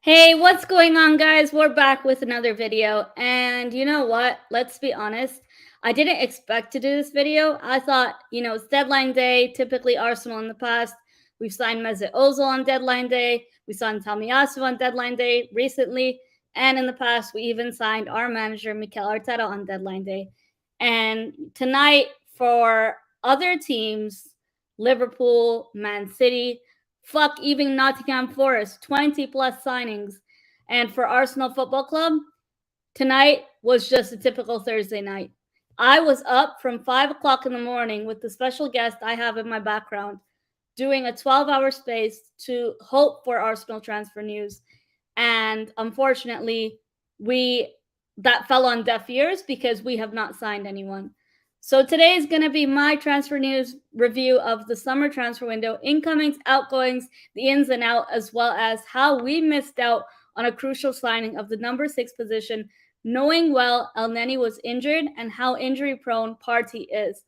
Hey, what's going on, guys? We're back with another video. And you know what? Let's be honest. I didn't expect to do this video. I thought, it's deadline day. Typically, Arsenal in the past, we've signed Mesut Ozil on deadline day. We signed Tomiyasu on deadline day recently. And in the past, we even signed our manager, Mikel Arteta, on deadline day. And tonight, for other teams, Liverpool, Man City, fuck even Nottingham Forest, 20 plus signings. And for Arsenal Football Club, tonight was just a typical Thursday night. I was up from 5 o'clock in the morning with the special guest I have in my background, doing a 12-hour space to hope for Arsenal transfer news. And unfortunately, we that fell on deaf ears because we have not signed anyone. So today is going to be my transfer news review of the summer transfer window, incomings, outgoings, the ins and out, as well as how we missed out on a crucial signing of the number 6 position, knowing well El Neni was injured and how injury prone Partey is.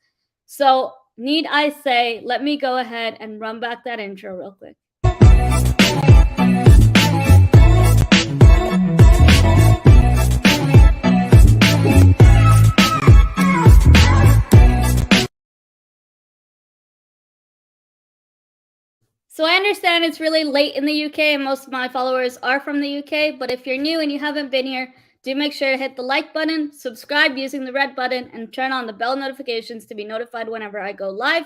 So, need I say, let me go ahead and run back that intro real quick. So I understand it's really late in the UK and most of my followers are from the UK, but if you're new and you haven't been here, do make sure to hit the like button, subscribe using the red button, and turn on the bell notifications to be notified whenever I go live.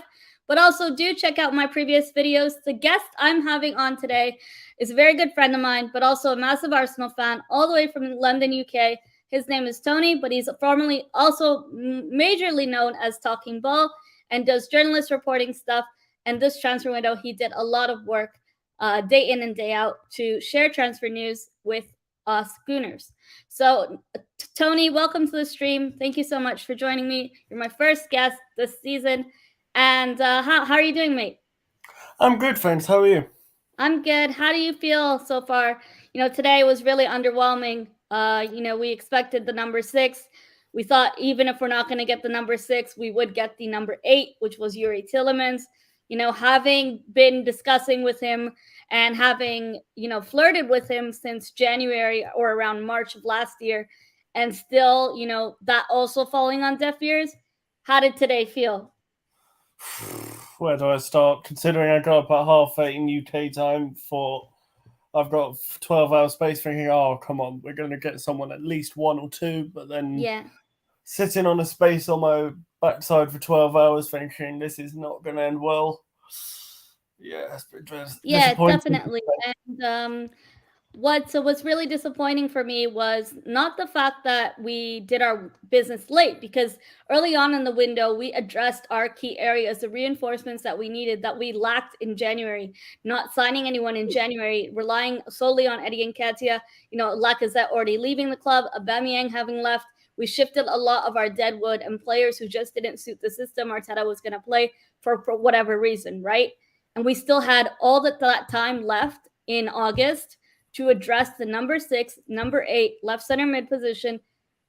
But also do check out my previous videos. The guest I'm having on today is a very good friend of mine, but also a massive Arsenal fan, all the way from London, UK. His name is Tony, but he's formerly also majorly known as Talking Ball and does journalist reporting stuff. And this transfer window, he did a lot of work day in and day out to share transfer news with us Gooners. So, Tony, welcome to the stream. Thank you so much for joining me. You're my first guest this season. And how are you doing, mate? I'm good, thanks. How are you? I'm good. How do you feel so far? Today was really underwhelming. We expected the number 6. We thought even if we're not going to get the number 6, we would get the number 8, which was Yuri Tillemans. Having been discussing with him and having, flirted with him since January or around March of last year, and still, that also falling on deaf ears. How did today feel? Where do I start? Considering I got up at 8:30 in UK time I've got 12-hour space thinking, oh, come on, we're going to get someone at least 1 or 2, but then Yeah. sitting on a space on my backside for 12 hours thinking this is not going to end well. Yeah, it's been Yeah, disappointing. definitely. And what's really disappointing for me was not the fact that we did our business late, because early on in the window we addressed our key areas, the reinforcements that we needed that we lacked in January, not signing anyone in January, relying solely on Eddie Nketiah, Lacazette already leaving the club, Aubameyang having left. We shifted a lot of our deadwood and players who just didn't suit the system Arteta was going to play for whatever reason, right? And we still had all that time left in August to address the number 6, number 8, left center mid position,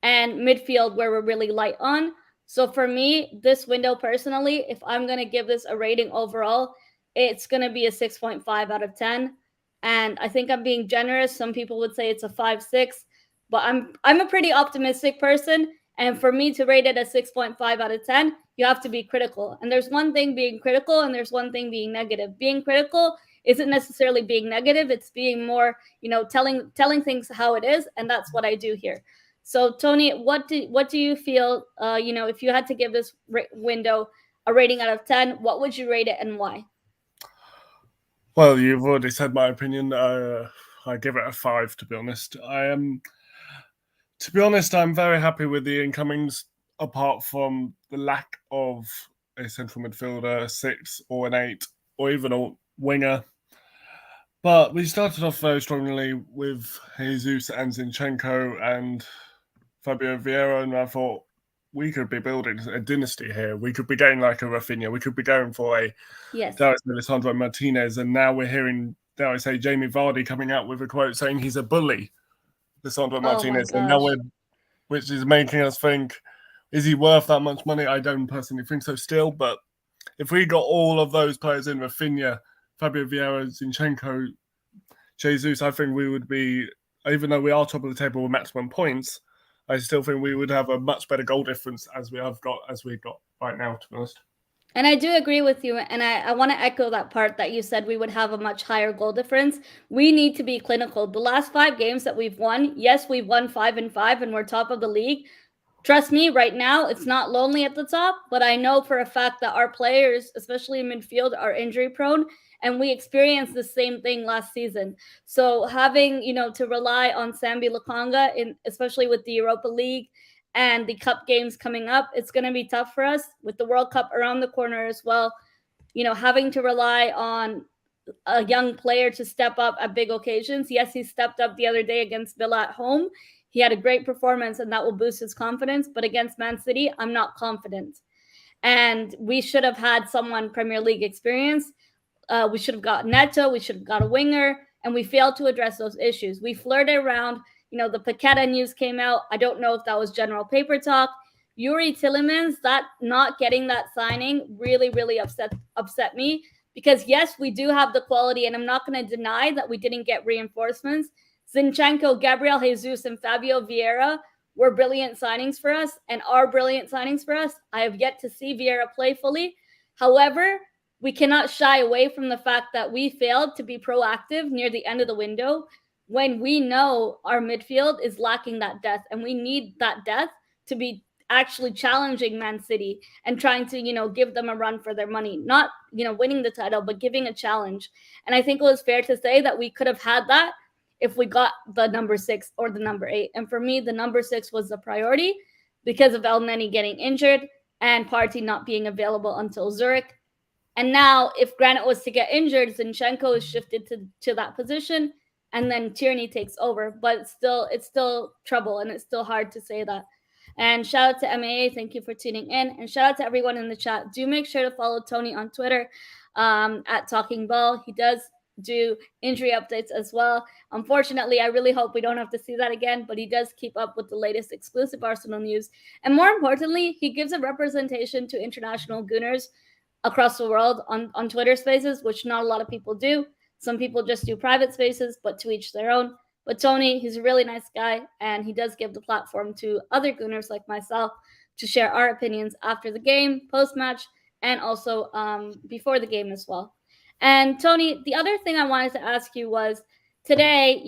and midfield where we're really light on. So for me, this window personally, if I'm going to give this a rating overall, it's going to be a 6.5 out of 10. And I think I'm being generous. Some people would say it's a 5-6, but I'm a pretty optimistic person. And for me to rate it a 6.5 out of 10, you have to be critical. And there's one thing being critical and there's one thing being negative. Being critical isn't necessarily being negative. It's being more, telling things how it is. And that's what I do here. So Tony, what do you feel, if you had to give this window a rating out of 10, what would you rate it and why? Well, you've already said my opinion. I give it a 5, to be honest. I'm very happy with the incomings, apart from the lack of a central midfielder, 6 or an 8, or even a winger. But we started off very strongly with Jesus and Zinchenko and Fabio Vieira, and I thought we could be building a dynasty here. We could be getting like a Rafinha. We could be going for a Alessandro Martinez, and now we're hearing, dare I say, Jamie Vardy coming out with a quote saying he's a bully, Alessandro Martinez, and now which is making us think, is he worth that much money? I don't personally think so still, but if we got all of those players in, Rafinha, Fabio Vieira, Zinchenko, Jesus, I think we would be, even though we are top of the table with maximum points, I still think we would have a much better goal difference as we got right now, to be honest. And I do agree with you. And I want to echo that part that you said we would have a much higher goal difference. We need to be clinical. The last 5 games that we've won, yes, we've won 5-5 and we're top of the league. Trust me, right now, it's not lonely at the top, but I know for a fact that our players, especially in midfield, are injury prone. And we experienced the same thing last season. So having, to rely on Sambi Lakanga, especially with the Europa League and the cup games coming up, it's going to be tough for us with the World Cup around the corner as well. Having to rely on a young player to step up at big occasions. Yes, he stepped up the other day against Villa at home. He had a great performance and that will boost his confidence. But against Man City, I'm not confident. And we should have had someone Premier League experience. We should have got Neto. We should have got a winger. And we failed to address those issues. We flirted around. The Paqueta news came out. I don't know if that was general paper talk. Yuri Tillemans, that not getting that signing really, really upset me. Because yes, we do have the quality, and I'm not going to deny that we didn't get reinforcements. Zinchenko, Gabriel Jesus, and Fabio Vieira were brilliant signings for us and are brilliant signings for us. I have yet to see Vieira play fully. However, we cannot shy away from the fact that we failed to be proactive near the end of the window when we know our midfield is lacking that depth, and we need that depth to be actually challenging Man City and trying to, give them a run for their money. Not, winning the title, but giving a challenge. And I think it was fair to say that we could have had that if we got the number 6 or the number 8. And for me, the number 6 was the priority because of El Neni getting injured and Partey not being available until Zurich. And now, if Granit was to get injured, Zinchenko is shifted to that position, and then Tierney takes over. But it's still trouble, and it's still hard to say that. And shout out to MAA. Thank you for tuning in. And shout out to everyone in the chat. Do make sure to follow Tony on Twitter at Talking Ball. He does do injury updates as well. Unfortunately, I really hope we don't have to see that again, but he does keep up with the latest exclusive Arsenal news. And more importantly, he gives a representation to international Gooners across the world on Twitter Spaces, which not a lot of people do. Some people just do private spaces, but to each their own. But Tony, he's a really nice guy, and he does give the platform to other Gooners like myself to share our opinions after the game, post-match, and also before the game as well. And Tony, the other thing I wanted to ask you was today,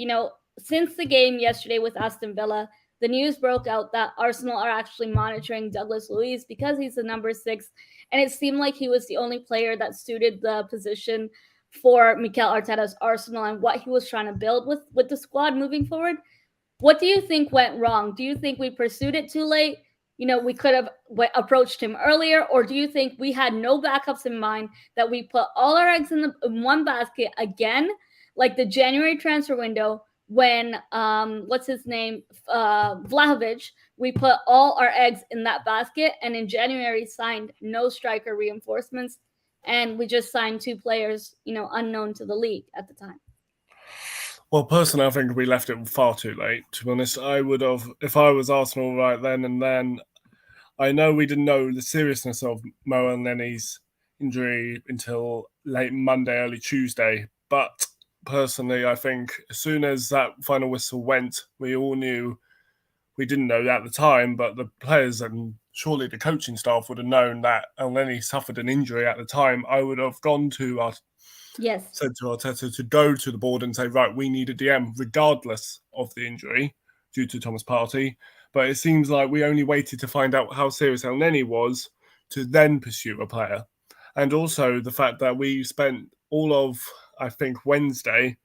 since the game yesterday with Aston Villa, the news broke out that Arsenal are actually monitoring Douglas Luiz because he's the number 6. And it seemed like he was the only player that suited the position for Mikel Arteta's Arsenal and what he was trying to build with the squad moving forward. What do you think went wrong? Do you think we pursued it too late? We could have approached him earlier, or do you think we had no backups in mind, that we put all our eggs in one basket again, like the January transfer window when, what's his name, Vlahovic, we put all our eggs in that basket, and in January signed no striker reinforcements, and we just signed 2 players, unknown to the league at the time? Well, personally, I think we left it far too late. To be honest, I would have, if I was Arsenal right then and then. I know we didn't know the seriousness of Mo Elneny's injury until late Monday, early Tuesday. But personally, I think as soon as that final whistle went, we all knew. We didn't know at the time, but the players and surely the coaching staff would have known that Elneny suffered an injury at the time. I would have gone to said to Arteta to go to the board and say, right, we need a DM regardless of the injury due to Thomas Partey. But it seems like we only waited to find out how serious Elneny was to then pursue a player. And also the fact that we spent all of, I think, Wednesday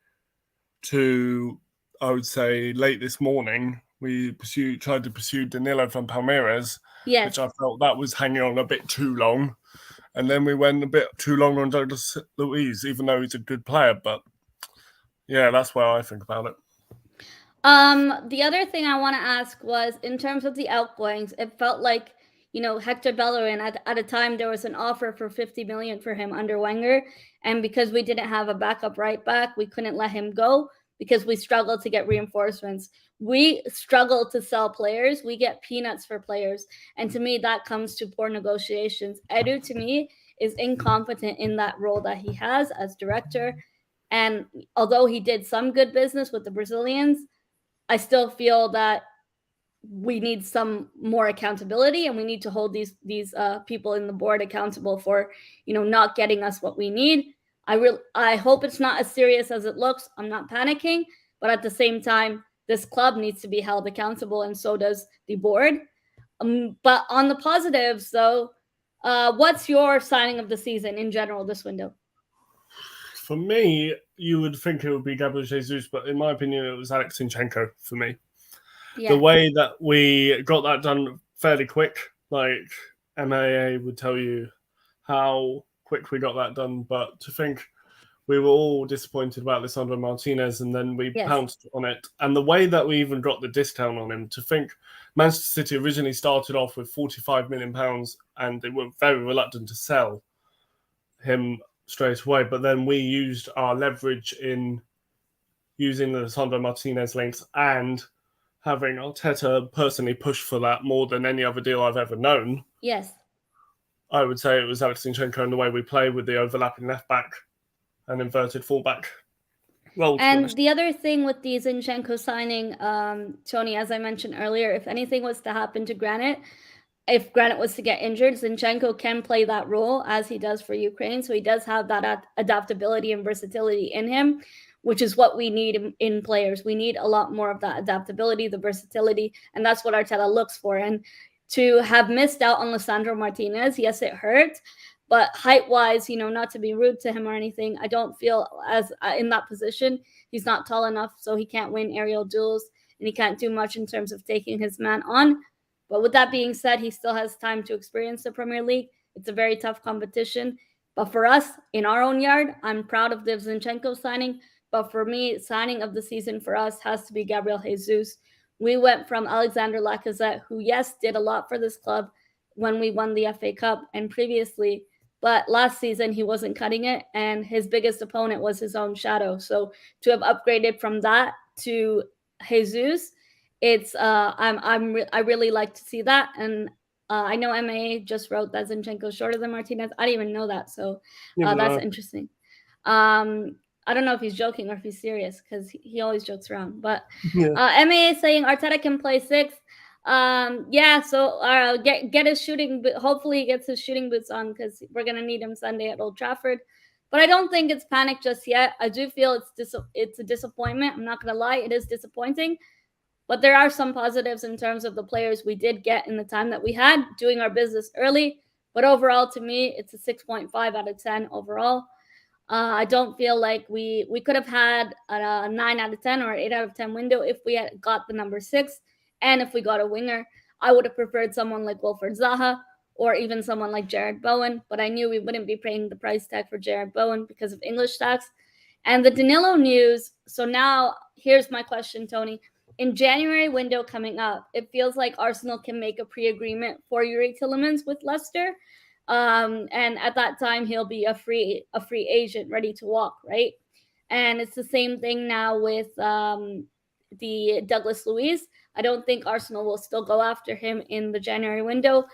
to, I would say, late this morning, we tried to pursue Danilo from Palmeiras, which I felt that was hanging on a bit too long. And then we went a bit too long on Douglas Luiz, even though he's a good player. But yeah, that's where I think about it. The other thing I want to ask was, in terms of the outgoings, it felt like, Hector Bellerin, at a time there was an offer for 50 million for him under Wenger. And because we didn't have a backup right back, we couldn't let him go because we struggled to get reinforcements. We struggle to sell players. We get peanuts for players. And to me, that comes to poor negotiations. Edu, to me, is incompetent in that role that he has as director. And although he did some good business with the Brazilians, I still feel that we need some more accountability, and we need to hold these people in the board accountable for not getting us what we need. I hope it's not as serious as it looks. I'm not panicking, but at the same time, this club needs to be held accountable, and so does the board. But on the positives, though, what's your signing of the season in general this window? For me, you would think it would be Gabriel Jesus, but in my opinion, it was Alex Zinchenko for me. Yeah. The way that we got that done fairly quick, like MAA would tell you how quick we got that done, but to think we were all disappointed about Lisandro Martinez, and then we pounced on it. And the way that we even got the discount on him, to think Manchester City originally started off with £45 million, and they were very reluctant to sell him straight away. But then we used our leverage in using the Lisandro Martinez links and having Arteta personally push for that more than any other deal I've ever known. Yes. I would say it was Alex Zinchenko and the way we play with the overlapping left back and inverted fullback role. And the other thing with the Zinchenko signing, Tony, as I mentioned earlier, if anything was to happen to Granit, if Granit was to get injured, Zinchenko can play that role as he does for Ukraine. So he does have that adaptability and versatility in him, which is what we need in players. We need a lot more of that adaptability, the versatility, and that's what Arteta looks for. And to have missed out on Lisandro Martinez, yes, it hurt. But height-wise, not to be rude to him or anything, I don't feel as in that position. He's not tall enough, so he can't win aerial duels, and he can't do much in terms of taking his man on. But with that being said, he still has time to experience the Premier League. It's a very tough competition. But for us, in our own yard, I'm proud of the Zinchenko signing. But for me, signing of the season for us has to be Gabriel Jesus. We went from Alexander Lacazette, who, yes, did a lot for this club when we won the FA Cup and previously, but last season he wasn't cutting it, and his biggest opponent was his own shadow. So to have upgraded from that to Jesus, it's I really like to see that. And I know MAA just wrote that Zinchenko shorter than Martinez. I didn't even know that, so that's interesting. I don't know if he's joking or if he's serious, because he always jokes around. But MAA saying Arteta can play six. So get his shooting. Hopefully, he gets his shooting boots on, because we're gonna need him Sunday at Old Trafford. But I don't think it's panic just yet. I do feel it's a disappointment. I'm not gonna lie, it is disappointing. But there are some positives in terms of the players we did get in the time that we had doing our business early. But overall, to me, it's a 6.5 out of 10 overall. I don't feel like we could have had a 9 out of 10 or 8 out of 10 window if we had got the number 6, and if we got a winger. I would have preferred someone like Wilfried Zaha or even someone like Jared Bowen, but I knew we wouldn't be paying the price tag for Jared Bowen because of English tax. And the Danilo news. So now here's my question, Tony. In January window coming up, it feels like Arsenal can make a pre-agreement for Yuri Tillemans with Leicester. And at that time, he'll be a free agent ready to walk, right? And it's the same thing now with the Douglas Luiz. I don't think Arsenal will still go after him in the January window.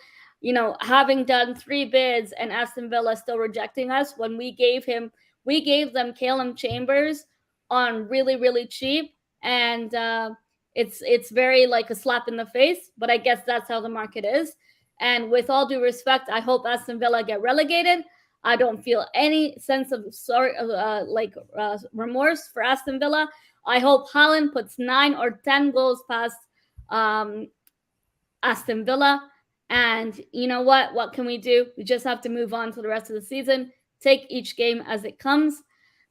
Having done 3 bids and Aston Villa still rejecting us when we gave them Calum Chambers on really, really cheap. And it's very like a slap in the face, but I guess that's how the market is. And with all due respect, I hope Aston Villa get relegated. I don't feel any sense of remorse for Aston Villa. I hope Haaland puts 9 or 10 goals past Aston Villa. And you know what? What can we do? We just have to move on to the rest of the season, take each game as it comes.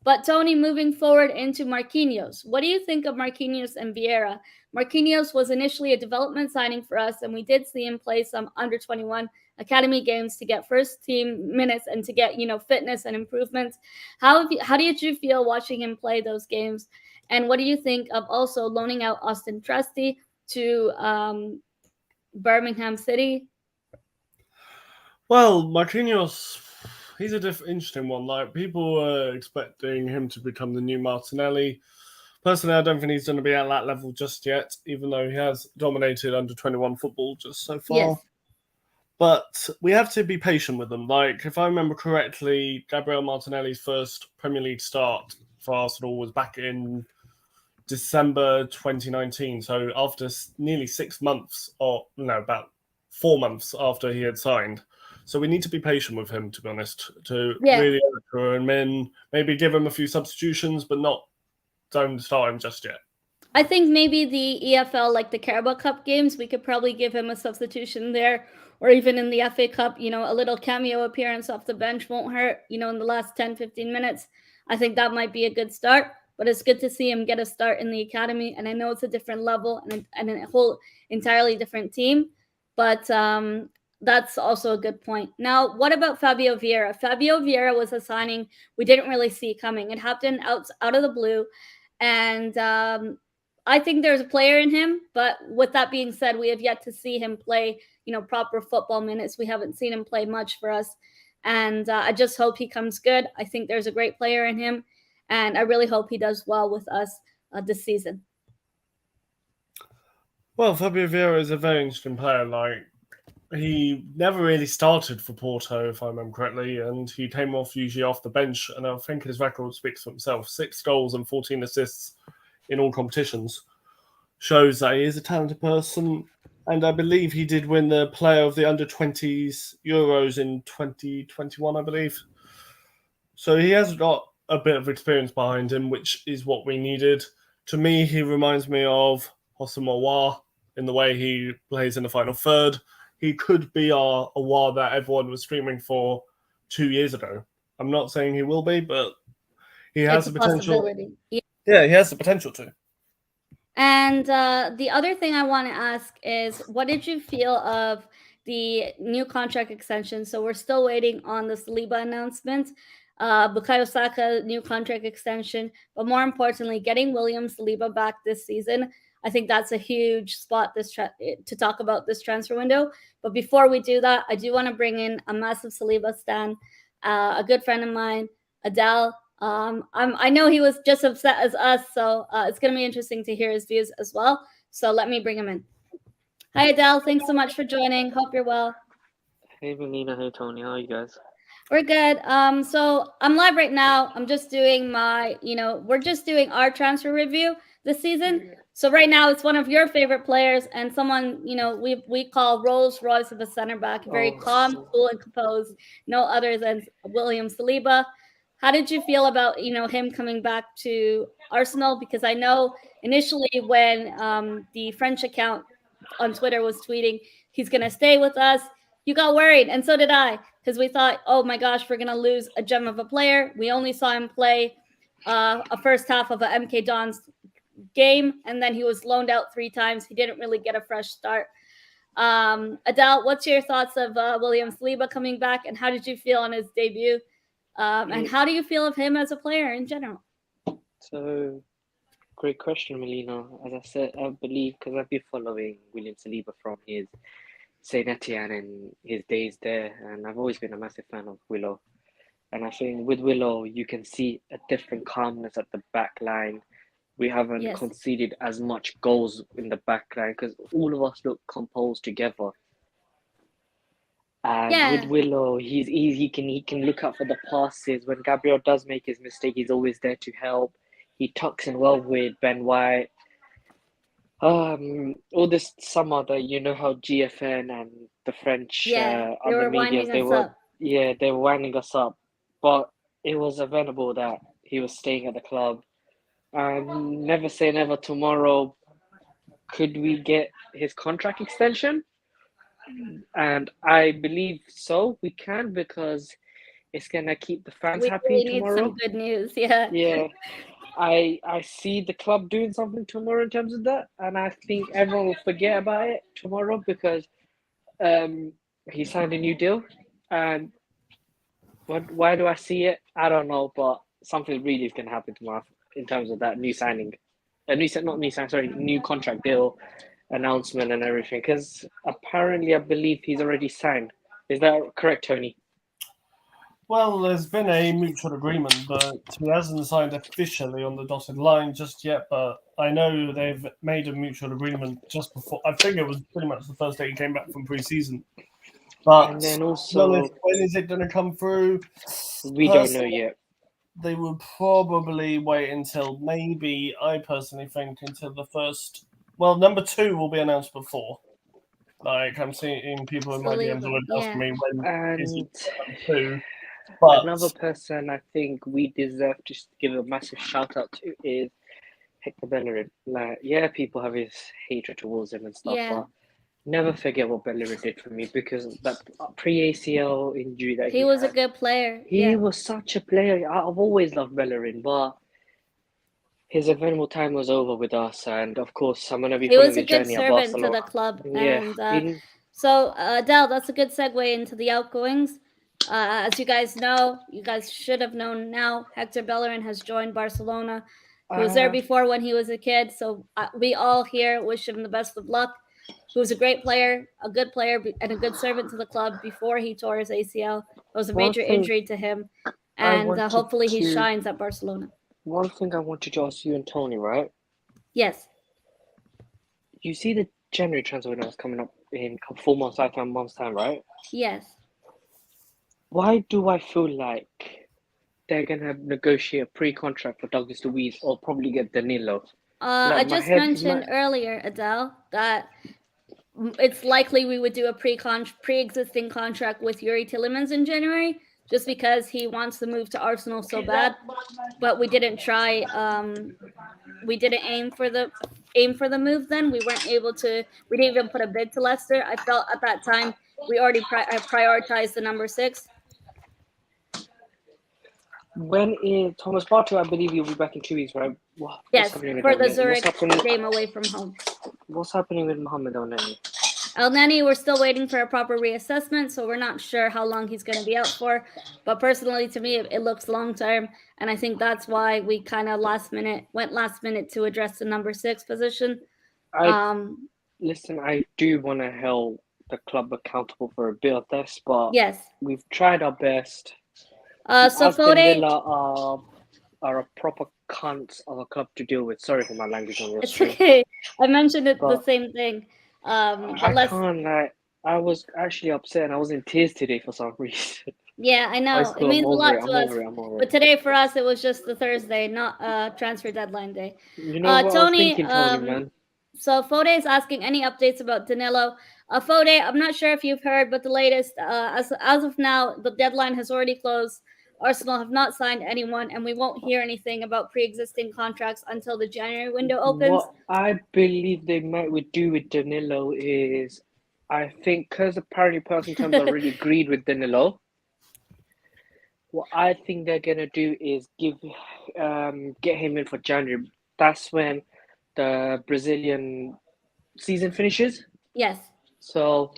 But Tony, moving forward into Marquinhos, what do you think of Marquinhos and Vieira? Marquinhos was initially a development signing for us, and we did see him play some under-21 academy games to get first team minutes and to get fitness and improvements. How did you feel watching him play those games? And what do you think of also loaning out Austin Trusty to Birmingham City? Well, Marquinhos, he's a interesting one. Like, people were expecting him to become the new Martinelli. Personally, I don't think he's going to be at that level just yet, even though he has dominated under-21 football just so far. Yes. But we have to be patient with them. Like, if I remember correctly, Gabriel Martinelli's first Premier League start for Arsenal was back in December 2019. So after nearly 6 months, or no, about 4 months after he had signed. So we need to be patient with him, to be honest, to really usher him in, maybe give him a few substitutions, but don't start him just yet. I think maybe the EFL, like the Carabao Cup games, we could probably give him a substitution there, or even in the FA Cup, a little cameo appearance off the bench won't hurt, in the last 10, 15 minutes. I think that might be a good start, but it's good to see him get a start in the academy. And I know it's a different level and a whole entirely different team, but that's also a good point. Now, what about Fabio Vieira? Fabio Vieira was a signing we didn't really see coming. It happened out of the blue. And I think there's a player in him, but with that being said, we have yet to see him play, proper football minutes. We haven't seen him play much for us. And I just hope he comes good. I think there's a great player in him. And I really hope he does well with us this season. Well, Fabio Vieira is a very interesting player. Like, he never really started for Porto, if I remember correctly, and he came usually off the bench. And I think his record speaks for himself: 6 goals and 14 assists in all competitions. Shows that he is a talented person. And I believe he did win the Player of the Under-20s Euros in 2021, I believe. So he has got a bit of experience behind him, which is what we needed. To me, he reminds me of Houssem Aouar in the way he plays in the final third. He could be our Aouar that everyone was screaming for 2 years ago. I'm not saying he will be, but he has the potential. Yeah, he has the potential to. And the other thing I want to ask is, what did you feel of the new contract extension? So we're still waiting on the Saliba announcement, Bukayo Saka new contract extension, but more importantly, getting William Saliba back this season. I think that's a huge spot to talk about this transfer window. But before we do that, I do want to bring in a massive Saliba stan, a good friend of mine, Adele. I know he was just upset as us, so it's going to be interesting to hear his views as well. So let me bring him in. Hi, Adele. Thanks so much for joining. Hope you're well. Hey, Melina. Hey, Tony. How are you guys? We're good. So I'm live right now. I'm just doing we're just doing our transfer review this season. So right now it's one of your favorite players and someone, we call Rolls Royce of a center back, very calm, cool, and composed. No other than William Saliba. How did you feel about, him coming back to Arsenal? Because I know initially when the French account on Twitter was tweeting, he's going to stay with us, you got worried. And so did I, because we thought, oh my gosh, we're going to lose a gem of a player. We only saw him play a first half of a MK Dons game, and then he was loaned out 3 times. He didn't really get a fresh start. Adele, what's your thoughts of William Saliba coming back, and how did you feel on his debut? And how do you feel of him as a player in general? So, great question, Melina. As I said, I believe, because I've been following William Saliba from his Saint Etienne and his days there, and I've always been a massive fan of Willow. And I think with Willow, you can see a different calmness at the back line. We haven't conceded as much goals in the back line because all of us look composed together. And with Willow, he can look out for the passes. When Gabriel does make his mistake, he's always there to help. He tucks in well with Ben White. All this summer, how GFN and the French other media, they were winding us up. But it was available that he was staying at the club. Never say never. Tomorrow, could we get his contract extension? And I believe so. We can, because it's gonna keep the fans happy tomorrow. We need some good news. Yeah. I see the club doing something tomorrow in terms of that, and I think everyone will forget about it tomorrow because he signed a new deal. And why do I see it? I don't know, but something really is gonna happen tomorrow in terms of that new signing, new contract deal announcement and everything. Because apparently, I believe he's already signed. Is that correct, Tony? Well, there's been a mutual agreement, but he hasn't signed officially on the dotted line just yet. But I know they've made a mutual agreement just before. I think it was pretty much the first day he came back from pre-season. But And then to be also, honest, when is it going to come through? we don't know yet. They would probably wait until maybe, I personally think, until the first. Well, number 2 will be announced before. Like, I'm seeing people in my DMs Saliba, already asking me when is And it number 2. But another person I think we deserve to give a massive shout out to is Hector Bellerin. Like, yeah, people have his hatred towards him and stuff, yeah. but never forget what Bellerin did for me, because that pre-ACL injury that He was a had, good player. he Yeah. was such a player. I've always loved Bellerin, but his available time was over with us, and of course, I'm gonna be He following was a his good journey at servant to Barcelona. the club. Yeah, And so, Adele, that's a good segue into the outgoings. As you guys know, you guys should have known now, Hector Bellerin has joined Barcelona. He was there before when he was a kid. So we all here wish him the best of luck. He was a great player, a good player, and a good servant to the club before he tore his ACL. It was a one major thing injury to him. I And wanted hopefully he to shines at Barcelona. one thing I wanted to ask you and Tony, right? Yes. You see the January transfer window is coming up in 4 months, 5 months time, right? Yes. Why do I feel like they're gonna negotiate a pre-contract for Douglas Luiz, or probably get Danilo? I just mentioned earlier, Adele, that it's likely we would do a pre-existing contract with Yuri Tillemans in January, just because he wants to move to Arsenal so bad. But we didn't try. We didn't aim for the move. Then we weren't able to. We didn't even put a bid to Leicester. I felt at that time we already prioritized the number 6. When is Thomas Partey? I believe he'll be back in 2 weeks, right? What's Yes, happening with for the Elneny? Zurich game away from home. What's happening with Mohamed Elneny? Elneny, we're still waiting for a proper reassessment, so we're not sure how long he's going to be out for. But personally, to me, it looks long term, and I think that's why we kind of went last minute to address the number 6 position. Listen, I do want to hold the club accountable for a bit of this, but yes, we've tried our best. so Aston Foden, Villa are a proper cunt of a club to deal with. Sorry for my language on your it's stream. okay. I mentioned it the But same thing. But I can't, like, I was actually upset and I was in tears today for some reason. Yeah, I know. It's It cool. means a lot to I'm us. over it. I'm over But it. today for us, it was just the Thursday, not transfer deadline day. You know what I was Tony, thinking, Tony, man? so Fode is asking any updates about Danilo. Fode, I'm not sure if you've heard, but the latest, as of now, the deadline has already closed. Arsenal have not signed anyone, and we won't hear anything about pre-existing contracts until the January window opens. What I believe they might do with Danilo is, I think, because apparently personal terms are already agreed with Danilo. What I think they're gonna do is get him in for January. That's when the Brazilian season finishes. Yes. So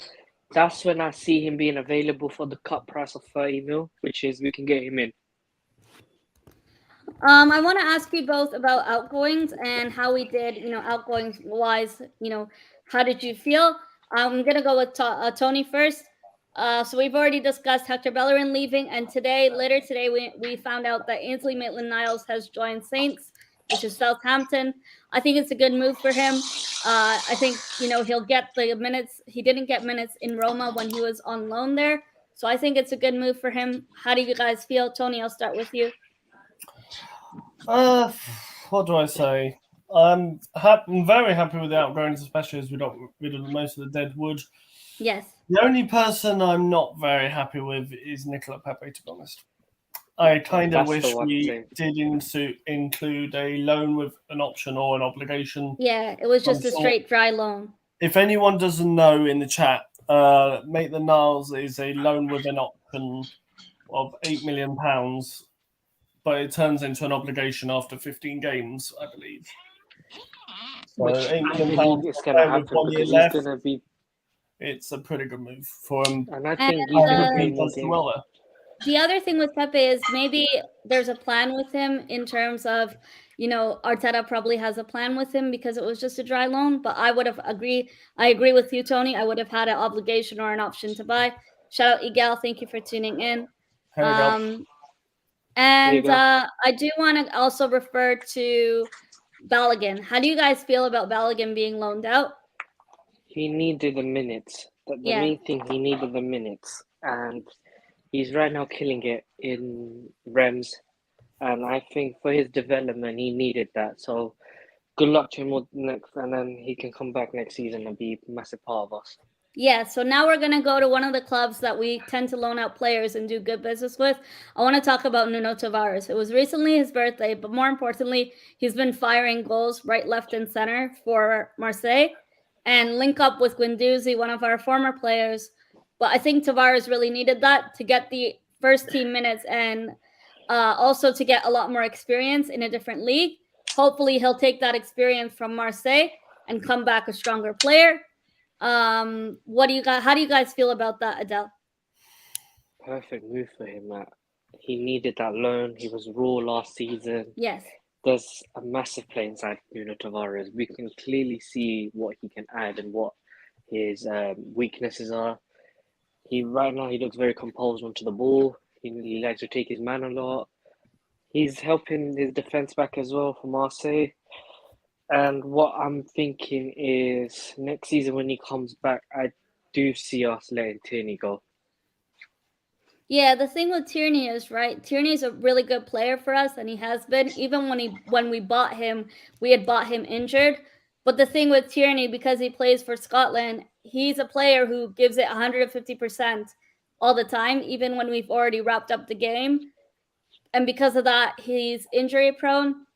that's when I see him being available for the cut price of 30 mil, which is we can get him in. I want to ask you both about outgoings and how we did, outgoings wise, how did you feel? I'm going to go with Tony first. So we've already discussed Hector Bellerin leaving, and later today, we found out that Ainsley Maitland-Niles has joined Saints, which is Southampton. I think it's a good move for him. I think, he'll get the minutes. He didn't get minutes in Roma when he was on loan there. So I think it's a good move for him. How do you guys feel? Tony, I'll start with you. What do I say? I'm very happy with the outgoings, especially as we got rid of most of the dead wood. Yes. The only person I'm not very happy with is Nicola Pepe, to be honest. I kind of wish we did include a loan with an option or an obligation. Yeah, it was just a straight dry loan. If anyone doesn't know in the chat, Maitland-Niles is a loan with an option of £8 million, but it turns into an obligation after 15 games, I believe. So Which I believe is going to happen because he's going to be. It's a pretty good move for him. And I think he's going to play more games. Well. The other thing with Pepe is maybe there's a plan with him in terms of, Arteta probably has a plan with him because it was just a dry loan. But I agree with you, Tony. I would have had an obligation or an option to buy. Shout out Igal. Thank you for tuning in. And I do want to also refer to Balogun. How do you guys feel about Balogun being loaned out? He needed the minutes. The main thing, he needed the minutes. And he's right now killing it in Rems. And I think for his development, he needed that. So good luck to him next, and then he can come back next season and be a massive part of us. Yeah, so now we're going to go to one of the clubs that we tend to loan out players and do good business with. I want to talk about Nuno Tavares. It was recently his birthday, but more importantly, he's been firing goals right, left, and center for Marseille and link up with Guendouzi, one of our former players. But I think Tavares really needed that to get the first team minutes and also to get a lot more experience in a different league. Hopefully, he'll take that experience from Marseille and come back a stronger player. What do you guys? How do you guys feel about that, Adele? Perfect move for him, Matt. He needed that loan. He was raw last season. Yes. There's a massive play inside Nuno Tavares. We can clearly see what he can add and what his weaknesses are. Right now he looks very composed onto the ball. He likes to take his man a lot. He's helping his defense back as well for Marseille. And what I'm thinking is next season when he comes back, I do see us letting Tierney go. Yeah, the thing with Tierney is, right, Tierney's a really good player for us, and he has been. Even when we bought him, we had bought him injured. But the thing with Tierney, because he plays for Scotland, he's a player who gives it 150% all the time, even when we've already wrapped up the game. And because of that, he's injury prone.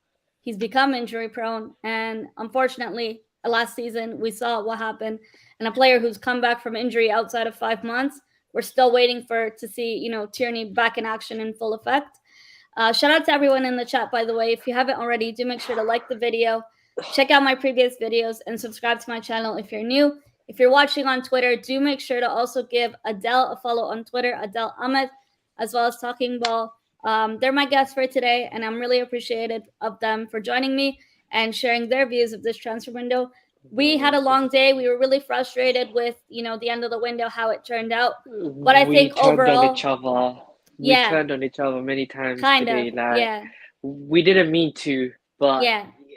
He's become injury prone. And unfortunately, last season, we saw what happened. And a player who's come back from injury outside of 5 months, we're still waiting to see, Tierney back in action in full effect. Shout out to everyone in the chat, by the way. If you haven't already, do make sure to like the video, check out my previous videos, and subscribe to my channel if you're new. If you're watching on Twitter, do make sure to also give Adele a follow on Twitter, Adele Ahmed, as well as Talking Ball. They're my guests for today, and I'm really appreciative of them for joining me and sharing their views of this transfer window. We had a long day. We were really frustrated with, the end of the window, how it turned out. But I think overall, we turned on each other many times today. We didn't mean to, but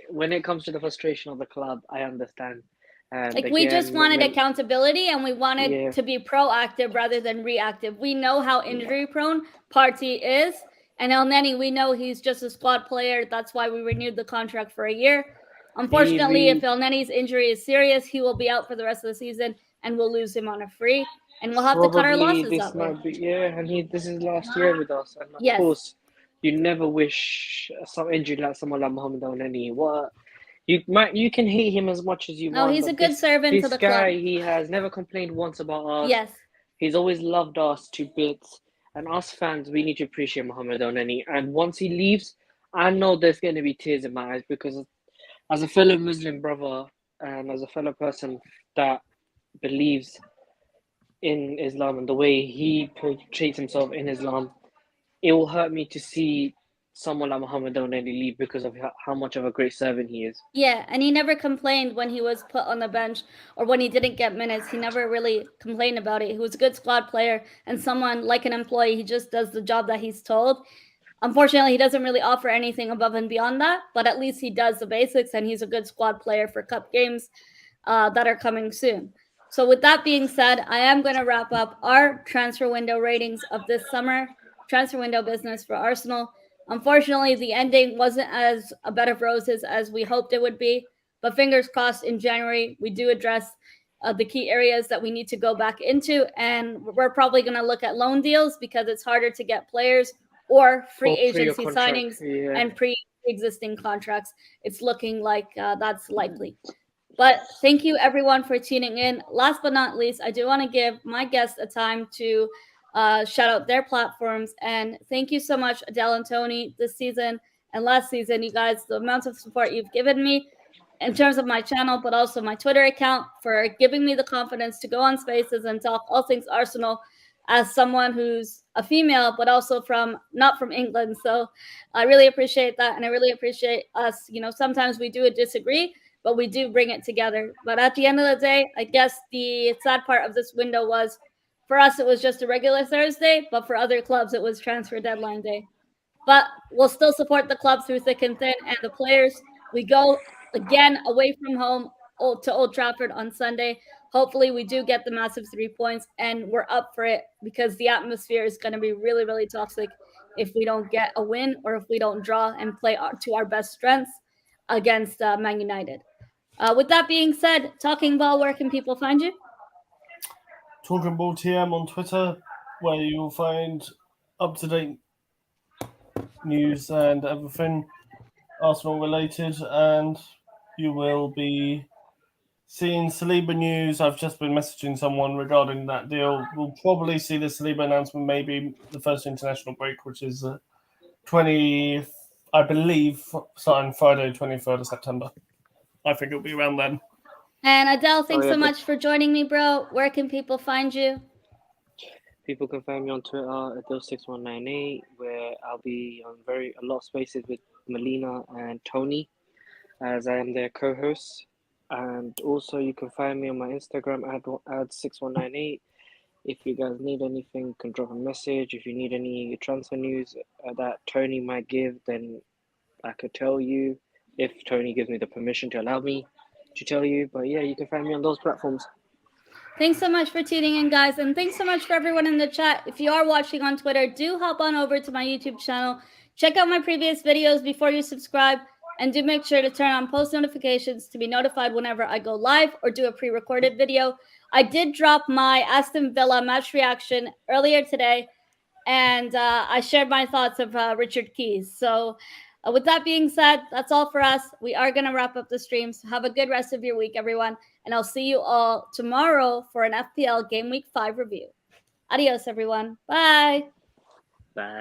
when it comes to the frustration of the club, I understand. And we just wanted accountability, and we wanted to be proactive rather than reactive. We know how injury prone Partey is, and El Neni, we know he's just a squad player. That's why we renewed the contract for a year. Unfortunately, if El Neni's injury is serious, he will be out for the rest of the season, and we'll lose him on a free, and we'll have to cut our losses that way. This is last year with us, and of course, you never wish some injury like someone like Mohamed El Neni. You can hate him as much as you want. No, he's a good servant to the club. This guy, he has never complained once about us. Yes. He's always loved us to bits. And us fans, we need to appreciate Mohamed El Neni. And once he leaves, I know there's going to be tears in my eyes, because as a fellow Muslim brother and as a fellow person that believes in Islam and the way he portrays himself in Islam, it will hurt me to see someone like Mohamed El Neni leave because of how much of a great servant he is. Yeah, and he never complained when he was put on the bench or when he didn't get minutes. He never really complained about it. He was a good squad player and someone like an employee. He just does the job that he's told. Unfortunately, he doesn't really offer anything above and beyond that, but at least he does the basics, and he's a good squad player for cup games that are coming soon. So with that being said, I am going to wrap up our transfer window ratings of this summer, transfer window business for Arsenal. Unfortunately, the ending wasn't as a bed of roses as we hoped it would be, but fingers crossed in January, we do address the key areas that we need to go back into, and we're probably going to look at loan deals because it's harder to get players or free agency signings and pre-existing contracts. It's looking like that's likely. But thank you, everyone, for tuning in. Last but not least, I do want to give my guests a time to shout out their platforms. And thank you so much, Adele and Tony, this season and last season. You guys, the amount of support you've given me in terms of my channel, but also my Twitter account, for giving me the confidence to go on Spaces and talk all things Arsenal as someone who's a female, but also not from England. So I really appreciate that. And I really appreciate us. Sometimes we do disagree, but we do bring it together. But at the end of the day, I guess the sad part of this window was, for us, it was just a regular Thursday, but for other clubs, it was transfer deadline day. But we'll still support the club through thick and thin, and the players. We go again away from home to Old Trafford on Sunday. Hopefully, we do get the massive 3 points, and we're up for it because the atmosphere is going to be really, really toxic if we don't get a win or if we don't draw and play to our best strengths against Man United. With that being said, Talking Ball, where can people find you? Talking Ball TM on Twitter, where you'll find up-to-date news and everything Arsenal related, and you will be seeing Saliba news. I've just been messaging someone regarding that deal. We'll probably see the Saliba announcement maybe the first international break, which is 20, I believe, starting Friday, 23rd of September. I think it'll be around then. And Adele, thanks so much for joining me, bro. Where can people find you? People can find me on Twitter, Adele6198, where I'll be on a lot of spaces with Melina and Tony, as I am their co-host. And also, you can find me on my Instagram, ad6198. If you guys need anything, you can drop a message. If you need any transfer news that Tony might give, then I could tell you, if Tony gives me the permission to allow me to tell you. But yeah, you can find me on those platforms. Thanks so much for tuning in, guys. And thanks so much for everyone in the chat. If you are watching on Twitter, do hop on over to my YouTube channel. Check out my previous videos before you subscribe. And do make sure to turn on post notifications to be notified whenever I go live or do a pre-recorded video. I did drop my Aston Villa match reaction earlier today, and I shared my thoughts of Richard Keys. So with that being said, that's all for us. We are going to wrap up the stream. So have a good rest of your week, everyone. And I'll see you all tomorrow for an FPL Game Week 5 review. Adios, everyone. Bye. Bye.